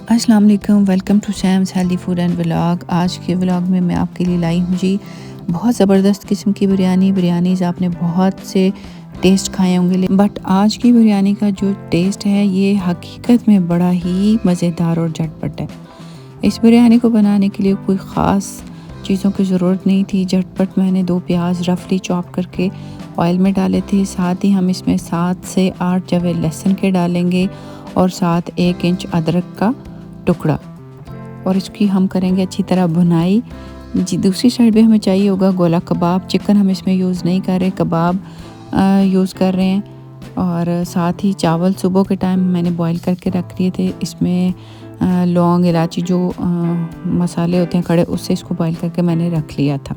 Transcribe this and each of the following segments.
अस्सलाम वालेकुम, welcome to Sam's healthy food and vlog. आज के व्लॉग में मैं आपके लिए लाई हूँ जी बहुत ज़बरदस्त किस्म की बिरयानीज़ आपने बहुत से टेस्ट खाए होंगे, बट आज की बिरयानी का जो टेस्ट है ये हकीकत में बड़ा ही मज़ेदार और झटपट है। इस बिरयानी को बनाने के लिए कोई ख़ास चीज़ों की ज़रूरत नहीं थी। झटपट मैंने 2 प्याज रफली चॉप करके ऑयल में डाले थे। साथ ही हम इसमें 7 से 8 जवे लहसुन के डालेंगे और साथ 1 इंच अदरक का टुकड़ा, और इसकी हम करेंगे अच्छी तरह भुनाई जी। दूसरी साइड पे हमें चाहिए होगा गोला कबाब। चिकन हम इसमें यूज़ नहीं कर रहे, कबाब यूज़ कर रहे हैं। और साथ ही चावल सुबह के टाइम मैंने बॉईल करके रख दिए थे। इसमें लौंग इलायची जो मसाले होते हैं खड़े, उससे इसको बॉईल करके मैंने रख लिया था।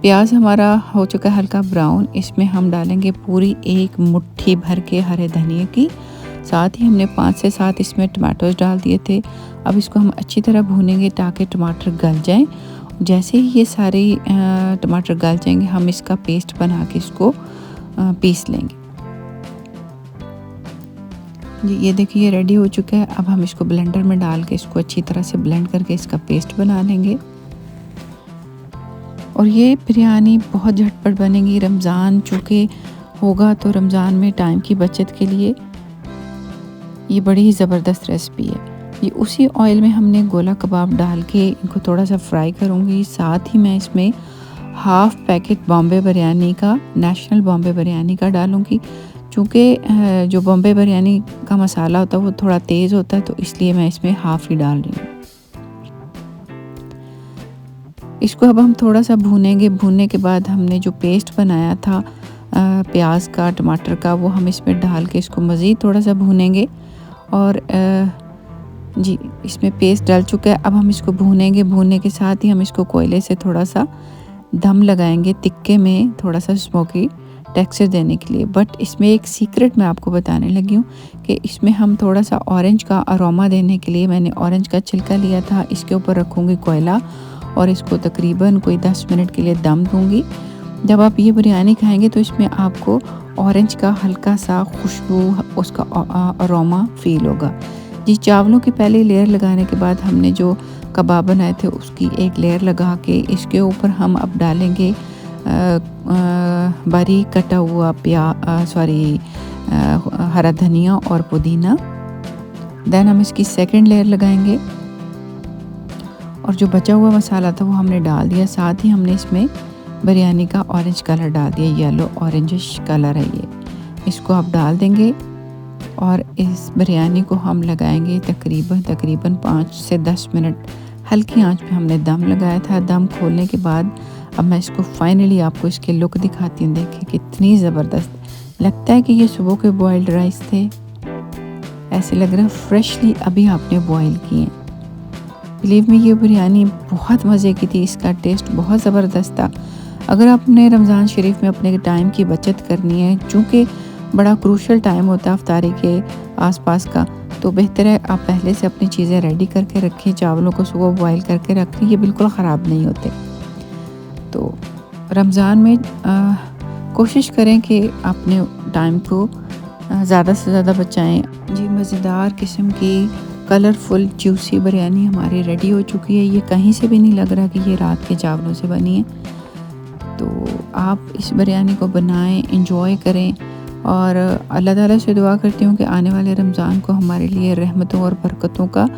प्याज हमारा हो चुका है हल्का ब्राउन। इसमें हम डालेंगे पूरी 1 मुट्ठी भर के हरे धनिए की। साथ ही हमने 5 से 7 इसमें टमाटोज डाल दिए थे। अब इसको हम अच्छी तरह भूनेंगे ताकि टमाटर गल जाएं। जैसे ही ये सारे टमाटर गल जाएंगे, हम इसका पेस्ट बना के इसको पीस लेंगे जी। ये देखिए ये रेडी हो चुका है। अब हम इसको ब्लेंडर में डाल के इसको अच्छी तरह से ब्लेंड करके इसका पेस्ट बना लेंगे। और ये बिरयानी बहुत झटपट बनेगी। रमज़ान चूँकि होगा तो रमज़ान में टाइम की बचत के लिए ये बड़ी ही ज़बरदस्त रेसिपी है। ये उसी ऑयल में हमने गोला कबाब डाल के इनको थोड़ा सा फ्राई करूँगी। साथ ही मैं इसमें हाफ़ पैकेट बॉम्बे बिरयानी का, नेशनल बॉम्बे बिरयानी का डालूँगी। चूँकि जो बॉम्बे बिरयानी का मसाला होता है वो थोड़ा तेज़ होता है, तो इसलिए मैं इसमें हाफ़ ही डाल रही हूँ। इसको अब हम थोड़ा सा भूनेंगे। भूनने के बाद हमने जो पेस्ट बनाया था प्याज का, टमाटर का, वो हम इसमें डाल के इसको मज़ीद थोड़ा सा भूनेंगे। और जी इसमें पेस्ट डाल चुका है। अब हम इसको भूनेंगे। भूनने के साथ ही हम इसको कोयले से थोड़ा सा दम लगाएंगे, तिक्के में थोड़ा सा स्मोकी टेक्सचर देने के लिए। बट इसमें एक सीक्रेट मैं आपको बताने लगी हूँ कि इसमें हम थोड़ा सा ऑरेंज का अरोमा देने के लिए मैंने ऑरेंज का छिलका लिया था। इसके ऊपर रखूँगी कोयला और इसको तकरीबन कोई 10 मिनट के लिए दम दूँगी। जब आप ये बिरयानी खाएंगे तो इसमें आपको ऑरेंज का हल्का सा खुशबू, उसका अरोमा फील होगा जी। चावलों की पहली लेयर लगाने के बाद हमने जो कबाब बनाए थे उसकी एक लेयर लगा के इसके ऊपर हम अब डालेंगे बारीक कटा हुआ हरा धनिया और पुदीना। देन हम इसकी सेकंड लेयर लगाएंगे और जो बचा हुआ मसाला था वो हमने डाल दिया। साथ ही हमने इसमें बिरयानी का ऑरेंज कलर डाल दिया, येलो ऑरेंजिश कलर है ये। इसको आप डाल देंगे और इस बिरयानी को हम लगाएंगे तकरीबन 5 से 10 मिनट हल्की आंच पे हमने दम लगाया था। दम खोलने के बाद अब मैं इसको फाइनली आपको इसके लुक दिखाती हूँ। देखिए कितनी ज़बरदस्त लगता है कि ये सुबह के बॉइल्ड राइस थे। ऐसे लग रहा है फ्रेशली अभी आपने बॉयल किए। बिलीव में ये बिरयानी बहुत मज़े की थी, इसका टेस्ट बहुत ज़बरदस्त था। अगर आपने रमज़ान शरीफ में अपने टाइम की बचत करनी है, चूँकि बड़ा क्रूशल टाइम होता है अफ्तारी के आसपास का, तो बेहतर है आप पहले से अपनी चीज़ें रेडी करके रखें। चावलों को सुबह बॉईल करके रखें, ये बिल्कुल ख़राब नहीं होते। तो रमज़ान में कोशिश करें कि अपने टाइम को ज़्यादा से ज़्यादा बचाएं जी। मज़ेदार किस्म की कलरफुल जूसी बिरयानी हमारी रेडी हो चुकी है। ये कहीं से भी नहीं लग रहा कि ये रात के चावलों से बनी है। तो आप इस बिरयानी को बनाएं, एंजॉय करें और अल्लाह ताला से दुआ करती हूँ कि आने वाले रमज़ान को हमारे लिए रहमतों और बरकतों का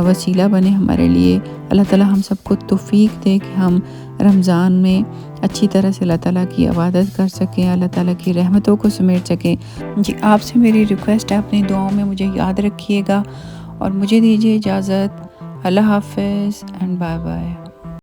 वसीला बने हमारे लिए। अल्लाह ताला हम सबको तौफीक दे कि हम रमज़ान में अच्छी तरह से अल्लाह ताला की इबादत कर सकें, अल्लाह ताला की रहमतों को समेट सकें जी। आपसे मेरी रिक्वेस्ट है, अपनी दुआओं में मुझे याद रखिएगा और मुझे दीजिए इजाज़त। अल्लाह हाफ़िज़ एंड बाय बाय।